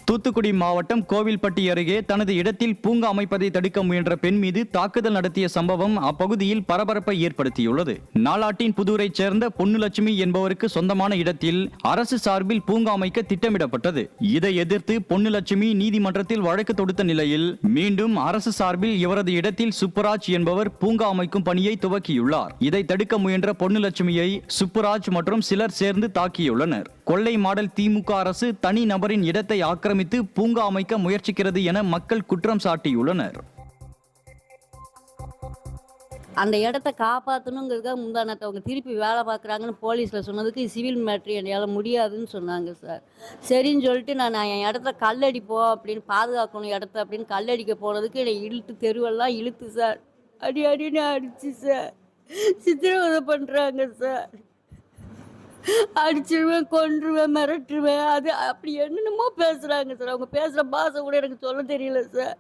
தூத்துக்குடி மாவட்டம் கோவில்பட்டி அருகே தனது இடத்தில் பூங்கா அமைப்பதை தடுக்க முயன்ற பெண் மீது தாக்குதல் நடத்திய சம்பவம் அப்பகுதியில் பரபரப்பை ஏற்படுத்தியுள்ளது. நாலாட்டின் புதூரைச் சேர்ந்த பொன்னுலட்சுமி என்பவருக்கு சொந்தமான இடத்தில் அரசு சார்பில் பூங்கா அமைக்க திட்டமிடப்பட்டது. இதை எதிர்த்து பொன்னுலட்சுமி நீதிமன்றத்தில் வழக்கு தொடுத்த நிலையில் மீண்டும் அரசு சார்பில் இவரது இடத்தில் சுப்புராஜ் என்பவர் பூங்கா அமைக்கும் பணியை துவக்கியுள்ளார். இதை தடுக்க முயன்ற பொன்னுலட்சுமியை சுப்புராஜ் மற்றும் சிலர் சேர்ந்து தாக்கியுள்ளனர். கொள்ளை மாடல் திமுக அரசு தனி நபரின் இடத்தை ஆக்கிரமித்து பூங்கா அமைக்க முயற்சிக்கிறது என மக்கள் குற்றம் சாட்டியுள்ளனர். அந்த இடத்த காப்பாற்றணுங்கிறதுக்காக முந்தானத்தை அவங்க திருப்பி வேலை பார்க்குறாங்கன்னு போலீஸில் சொன்னதுக்கு சிவில் மேட்ரு என்னால் முடியாதுன்னு சொன்னாங்க சார். சரின்னு சொல்லிட்டு நான் என் இடத்த கல்லடிப்போம் அப்படின்னு பாதுகாக்கணும் இடத்த அப்படின்னு கல்லடிக்க போனதுக்கு என்னை இழுத்து தெருவெல்லாம் இழுத்து சார் அடி அடின்னு அடிச்சு சார் சித்திரவதை பண்ணுறாங்க சார். அடிச்சிருவேன், கொன்றுவேன், மிரட்டுருவேன், அது அப்படி என்னென்னமோ பேசுகிறாங்க சார். அவங்க பேசுகிற பாஷை கூட எனக்கு சொல்ல தெரியல சார்.